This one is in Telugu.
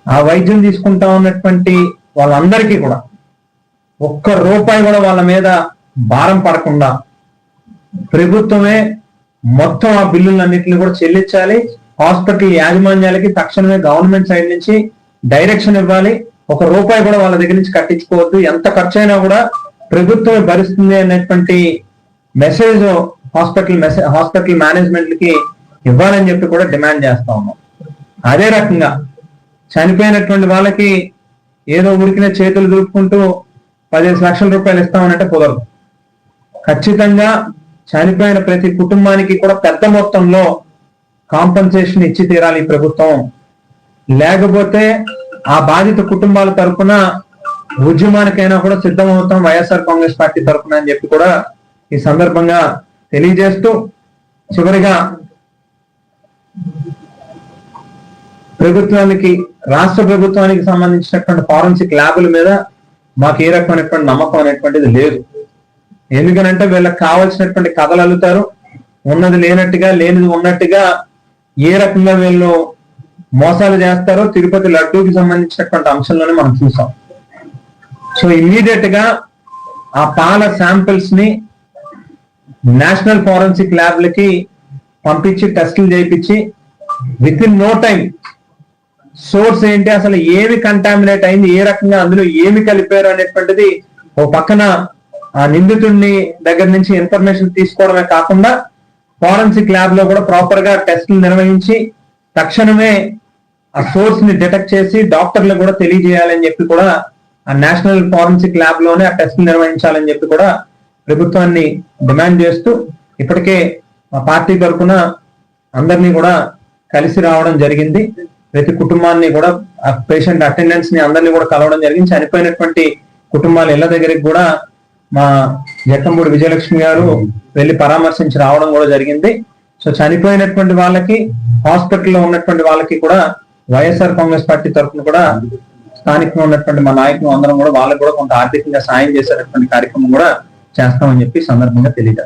ఆ వైద్యం తీసుకుంటా ఉన్నటువంటి వాళ్ళందరికీ కూడా ఒక్క రూపాయి కూడా వాళ్ళ మీద భారం పడకుండా ప్రభుత్వమే మొత్తం ఆ బిల్లులన్నింటినీ కూడా చెల్లించాలి. హాస్పిటల్ యాజమాన్యాలకి తక్షణమే గవర్నమెంట్ సైడ్ నుంచి డైరెక్షన్ ఇవ్వాలి. ఒక రూపాయి కూడా వాళ్ళ దగ్గర నుంచి కట్టించుకోవద్దు, ఎంత ఖర్చు అయినా కూడా ప్రభుత్వమే భరిస్తుంది అనేటువంటి మెసేజ్ హాస్పిటల్ మేనేజ్మెంట్లకి ఇవ్వాలని చెప్పి కూడా డిమాండ్ చేస్తా ఉన్నాం. అదే రకంగా చనిపోయినటువంటి వాళ్ళకి ఏదో ఉరికిన చేతులు దూపుకుంటూ 15 లక్షల రూపాయలు ఇస్తామనంటే కుదరదు. ఖచ్చితంగా చనిపోయిన ప్రతి కుటుంబానికి కూడా పెద్ద మొత్తంలో కాంపన్సేషన్ ఇచ్చి తీరాలి ఈ ప్రభుత్వం. లేకపోతే ఆ బాధిత కుటుంబాల తరఫున ఉద్యమానికైనా కూడా సిద్ధమవుతాం వైఎస్ఆర్ కాంగ్రెస్ పార్టీ తరఫున అని చెప్పి కూడా ఈ సందర్భంగా తెలియజేస్తూ, చివరిగా రాష్ట్ర ప్రభుత్వానికి సంబంధించినటువంటి ఫారెన్సిక్ ల్యాబుల మీద మాకు ఏ రకమైనటువంటి నమ్మకం అనేటువంటిది లేదు. ఎందుకనంటే వీళ్ళకి కావాల్సినటువంటి కథలు అల్లుతారు, ఉన్నది లేనట్టుగా లేనిది ఉన్నట్టుగా ఏ రకంగా వీళ్ళు మోసాలు చేస్తారో తిరుపతి లడ్డూకి సంబంధించినటువంటి అంశంలోనే మనం చూసాం. సో ఇమ్మీడియట్ గా ఆ పాల శాంపిల్స్ ని నేషనల్ ఫారెన్సిక్ ల్యాబ్లకి పంపించి టెస్టులు చేయించి within no time source ఏంటి, అసలు ఏమి కంటామినేట్ అయింది, ఏ రకంగా అందులో ఏమి కలిపారు అనేటువంటిది ఓ పక్కన ఆ నిందితుడిని దగ్గర నుంచి ఇన్ఫర్మేషన్ తీసుకోవడమే కాకుండా ఫారెన్సిక్ ల్యాబ్ లో కూడా ప్రాపర్ గా టెస్టులు నిర్వహించి తక్షణమే ఆ సోర్స్ ని డిటెక్ట్ చేసి డాక్టర్లు కూడా తెలియజేయాలని చెప్పి కూడా ఆ నేషనల్ ఫారెన్సిక్ ల్యాబ్ లోనే ఆ టెస్టులు నిర్వహించాలని చెప్పి కూడా ప్రభుత్వాన్ని డిమాండ్ చేస్తూ, ఇప్పటికే మా పార్టీ తరఫున అందరినీ కూడా కలిసి రావడం జరిగింది. ప్రతి కుటుంబాన్ని కూడా ఆ పేషెంట్ అటెండెన్స్ ని అందరినీ కూడా కలవడం జరిగింది. చనిపోయినటువంటి కుటుంబాల ఇళ్ల దగ్గరికి కూడా మా జక్కంపూడి విజయలక్ష్మి గారు వెళ్లి పరామర్శించి రావడం కూడా జరిగింది. సో చనిపోయినటువంటి వాళ్ళకి హాస్పిటల్లో ఉన్నటువంటి వాళ్ళకి కూడా వైఎస్ఆర్ కాంగ్రెస్ పార్టీ తరఫున కూడా స్థానికంగా ఉన్నటువంటి మా నాయకులు అందరం కూడా వాళ్ళకి కూడా కొంత ఆర్థికంగా సాయం చేసేటటువంటి కార్యక్రమం కూడా చేస్తామని చెప్పి సందర్భంగా తెలియదు.